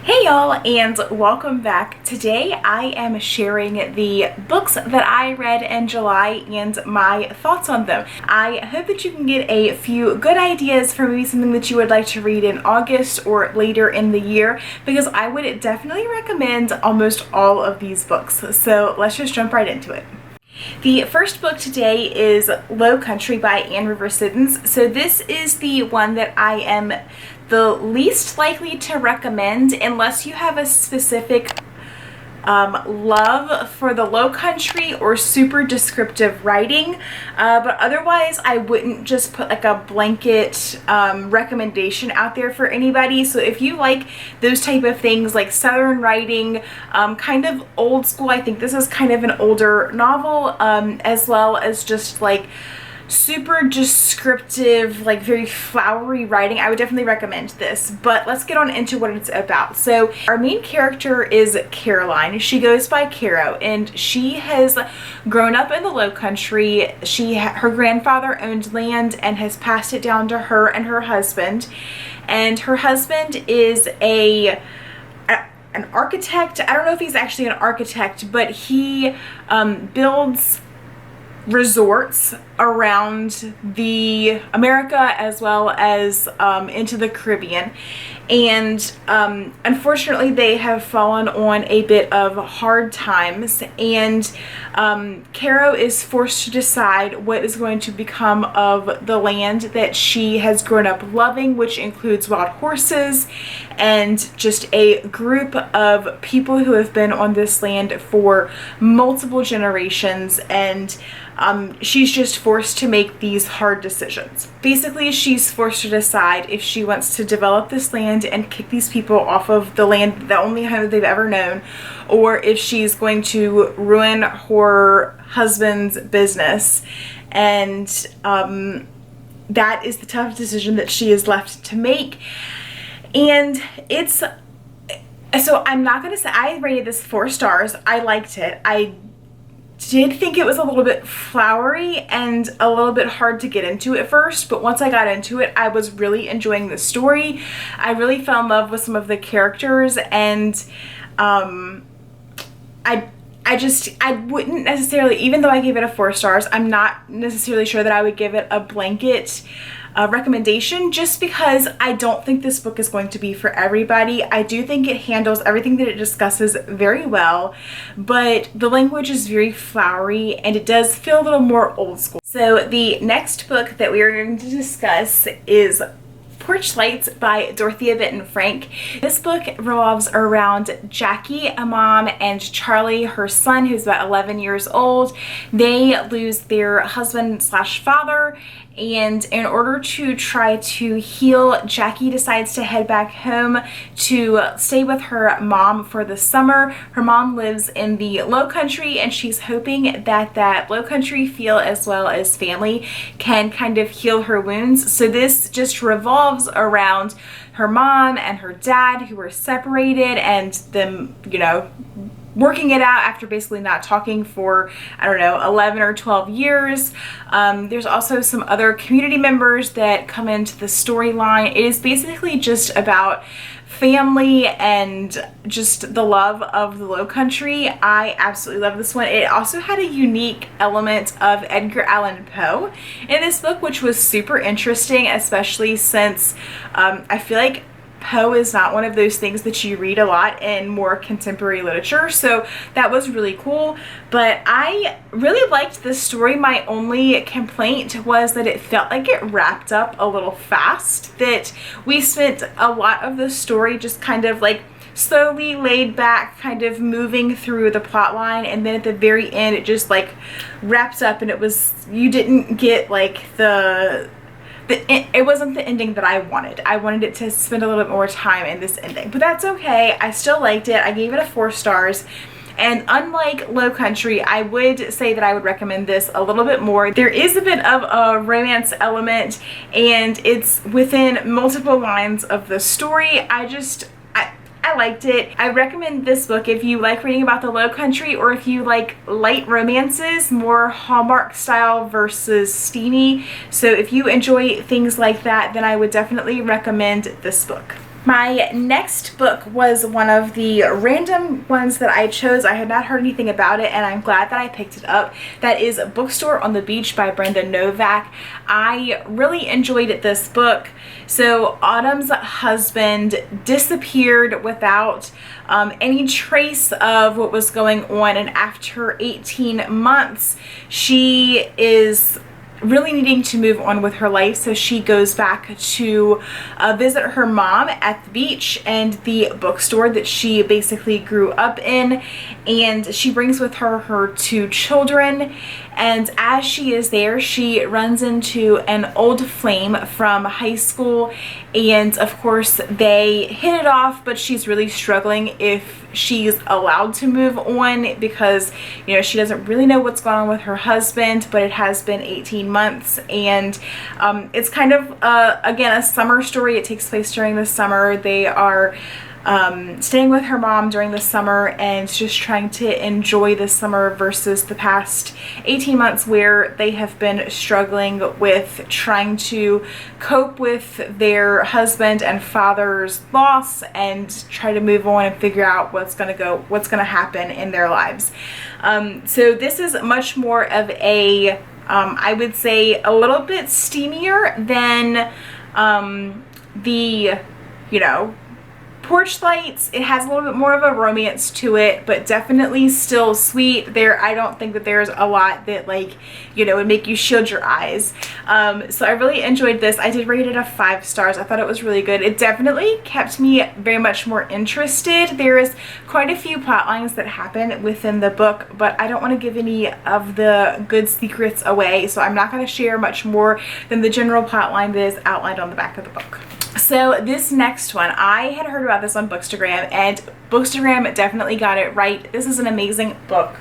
Hey y'all, and welcome back. Today I am sharing the books that I read in July and my thoughts on them. I hope that you can get a few good ideas for maybe something that you would like to read in August or later in the year, because I would definitely recommend almost all of these books. So let's just jump right into it. The first book today is Low Country by Anne River Siddons. So this is the one that I am the least likely to recommend unless you have a specific love for the Low Country or super descriptive writing, but otherwise I wouldn't just put like a blanket recommendation out there for anybody. So if you like those type of things, like Southern writing, kind of old school, I think this is kind of an older novel, as well as just like super descriptive, like very flowery writing, I would definitely recommend this. But let's get on into what it's about. So our main character is Caroline. She goes by Caro, and she has grown up in the Low Country. Her grandfather owned land and has passed it down to her and her husband. And her husband is an architect. I don't know if he's actually an architect, but he builds resorts around the America as well as into the Caribbean, and unfortunately they have fallen on a bit of hard times, and Caro is forced to decide what is going to become of the land that she has grown up loving, which includes wild horses and just a group of people who have been on this land for multiple generations. And she's just forced to make these hard decisions. Basically, she's forced to decide if she wants to develop this land and kick these people off of the land, the only home they've ever known, or if she's going to ruin her husband's business. And that is the tough decision that she is left to make. And so I'm not gonna say, I rated this 4 stars. I liked it. I did think it was a little bit flowery and a little bit hard to get into at first, but once I got into it, I was really enjoying the story. I really fell in love with some of the characters, and I wouldn't necessarily, even though I gave it a 4 stars, I'm not necessarily sure that I would give it a blanket recommendation, just because I don't think this book is going to be for everybody. I do think it handles everything that it discusses very well, but the language is very flowery and it does feel a little more old school. So the next book that we are going to discuss is Porch Lights by Dorothea Benton Frank. This book revolves around Jackie, a mom, and Charlie, her son, who's about 11 years old. They lose their husband slash father, and in order to try to heal, Jackie decides to head back home to stay with her mom for the summer. Her mom lives in the Low Country, and she's hoping that that Low Country feel as well as family can kind of heal her wounds. So this just revolves around her mom and her dad, who are separated, and them, you know, working it out after basically not talking for, I don't know, 11 or 12 years. There's also some other community members that come into the storyline. It is basically just about family and just the love of the Low Country. I absolutely love this one. It also had a unique element of Edgar Allan Poe in this book, which was super interesting, especially since I feel like Poe is not one of those things that you read a lot in more contemporary literature, so that was really cool. But I really liked this story. My only complaint was that it felt like it wrapped up a little fast, that we spent a lot of the story just kind of like slowly laid back, kind of moving through the plot line, and then at the very end it just like wraps up, and you didn't get like it wasn't the ending that I wanted. I wanted it to spend a little bit more time in this ending, but that's okay. I still liked it. I gave it a 4 stars. And unlike Low Country, I would say that I would recommend this a little bit more. There is a bit of a romance element, and it's within multiple lines of the story. I liked it. I recommend this book if you like reading about the Low Country, or if you like light romances, more Hallmark style versus steamy. So if you enjoy things like that, then I would definitely recommend this book. My next book was one of the random ones that I chose. I had not heard anything about it, and I'm glad that I picked it up. That is Bookstore on the Beach by Brenda Novak. I really enjoyed this book. So Autumn's husband disappeared without any trace of what was going on, and after 18 months, she is really needing to move on with her life, so she goes back to visit her mom at the beach and the bookstore that she basically grew up in, and she brings with her her 2 children. And as she is there, she runs into an old flame from high school, and of course they hit it off, but she's really struggling if she's allowed to move on, because you know, she doesn't really know what's going on with her husband, but it has been 18 months, and it's kind of again a summer story. It takes place during the summer. They are staying with her mom during the summer and just trying to enjoy the summer versus the past 18 months where they have been struggling with trying to cope with their husband and father's loss and try to move on and figure out what's going to happen in their lives. So this is much more of a I would say a little bit steamier than the, you know, Porch Lights. It has a little bit more of a romance to it, but definitely still sweet. I don't think that there's a lot that, like, you know, would make you shield your eyes. So I really enjoyed this. I did rate it a 5 stars. I thought it was really good. It definitely kept me very much more interested. There is quite a few plot lines that happen within the book, but I don't want to give any of the good secrets away, so I'm not going to share much more than the general plot line that is outlined on the back of the book. So this next one, I had heard about this on Bookstagram, and Bookstagram definitely got it right. This is an amazing book.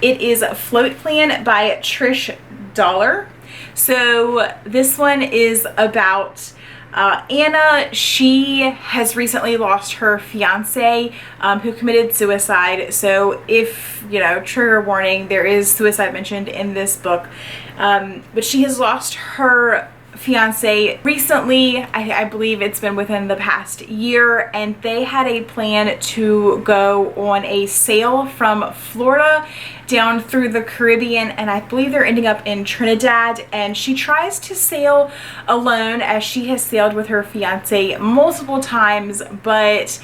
It is Float Plan by Trish Dollar. So this one is about Anna. She has recently lost her fiance who committed suicide. So if, you know, trigger warning, there is suicide mentioned in this book. But she has lost her fiance recently. I believe it's been within the past year, and they had a plan to go on a sail from Florida down through the Caribbean, and I believe they're ending up in Trinidad, and she tries to sail alone as she has sailed with her fiance multiple times, but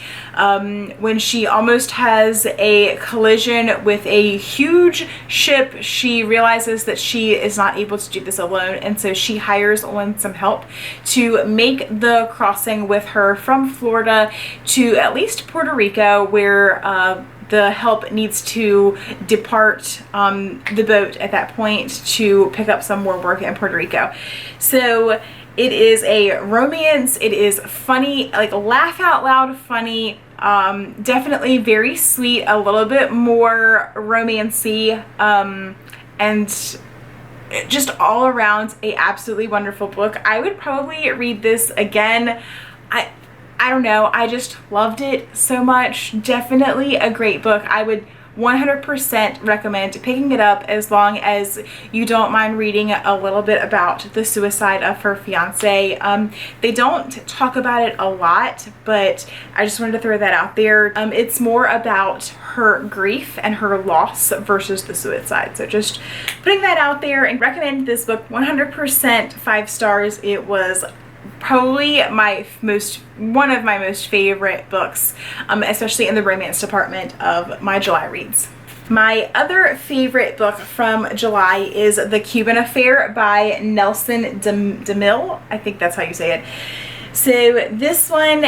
when she almost has a collision with a huge ship, she realizes that she is not able to do this alone, and so she hires on some help to make the crossing with her from Florida to at least Puerto Rico, where the help needs to depart the boat at that point to pick up some more work in Puerto Rico. So it is a romance. It is funny, like laugh out loud funny, definitely very sweet, a little bit more romancy, and just all around a absolutely wonderful book. I would probably read this again. I don't know, I just loved it so much. Definitely a great book. I would 100% recommend picking it up, as long as you don't mind reading a little bit about the suicide of her fiance. They don't talk about it a lot, but I just wanted to throw that out there. It's more about her grief and her loss versus the suicide. So just putting that out there, and recommend this book 100%, 5 stars. It was probably one of my most favorite books, especially in the romance department of my July reads. My other favorite book from July is The Cuban Affair by Nelson DeMille. I think that's how you say it. So this one,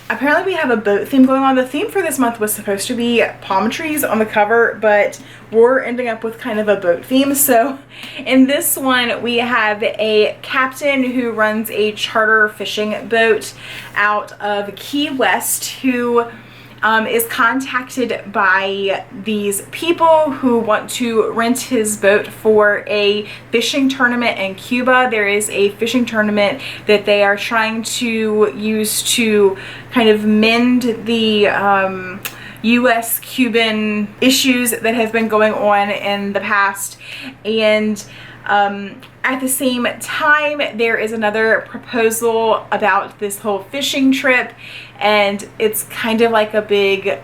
apparently we have a boat theme going on. The theme for this month was supposed to be palm trees on the cover, but we're ending up with kind of a boat theme. So in this one, we have a captain who runs a charter fishing boat out of Key West, who is contacted by these people who want to rent his boat for a fishing tournament in Cuba. There is a fishing tournament that they are trying to use to kind of mend the US-Cuban issues that have been going on in the past, and At the same time, there is another proposal about this whole fishing trip, and it's kind of like a big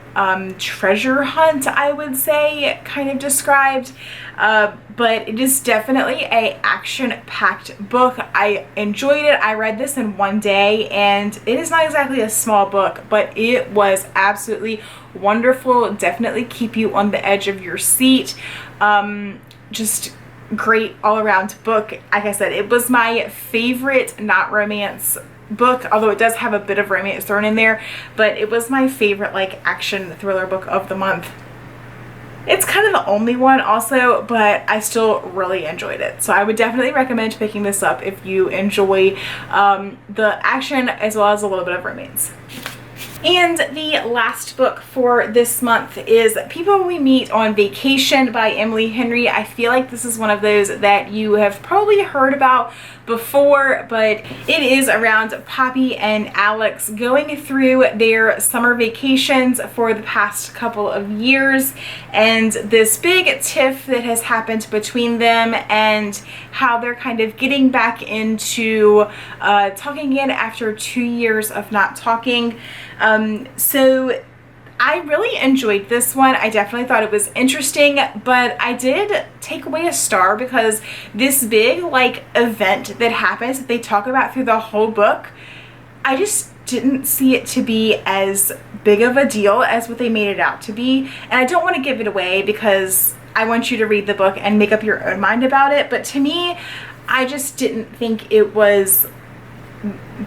treasure hunt, I would say, kind of described. But it is definitely a action-packed book. I enjoyed it. I read this in one day, and it is not exactly a small book, but it was absolutely wonderful. Definitely keep you on the edge of your seat. Just great all-around book. Like I said, it was my favorite not romance book, although it does have a bit of romance thrown in there, but it was my favorite like action thriller book of the month. It's kind of the only one also, but I still really enjoyed it. So I would definitely recommend picking this up if you enjoy the action as well as a little bit of romance. And the last book for this month is People We Meet on Vacation by Emily Henry. I feel like this is one of those that you have probably heard about before, but it is around Poppy and Alex going through their summer vacations for the past couple of years, and this big tiff that has happened between them and how they're kind of getting back into talking again after 2 years of not talking. So I really enjoyed this one. I definitely thought it was interesting, but I did take away a star because this big like event that happens that they talk about through the whole book, I just didn't see it to be as big of a deal as what they made it out to be. And I don't want to give it away because I want you to read the book and make up your own mind about it. But to me, I just didn't think it was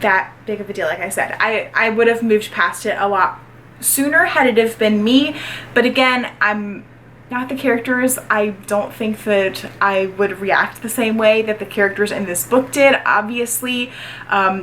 that big of a deal. Like I said, I would have moved past it a lot sooner had it have been me, but again, I'm not the characters. I don't think that I would react the same way that the characters in this book did, obviously,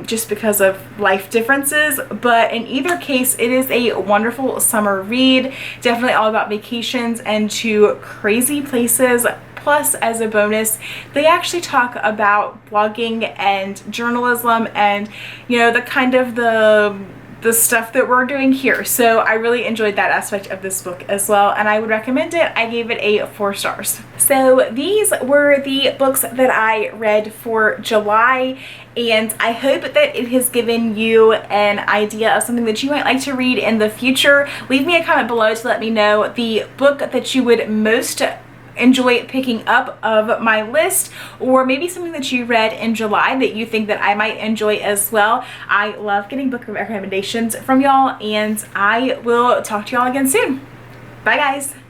just because of life differences. But in either case, it is a wonderful summer read, definitely all about vacations and to crazy places. Plus, as a bonus, they actually talk about blogging and journalism and, you know, the kind of the stuff that we're doing here. So I really enjoyed that aspect of this book as well, and I would recommend it. I gave it a 4 stars. So these were the books that I read for July, and I hope that it has given you an idea of something that you might like to read in the future. Leave me a comment below to let me know the book that you would most enjoy picking up of my list, or maybe something that you read in July that you think that I might enjoy as well. I love getting book recommendations from y'all, and I will talk to y'all again soon. Bye guys.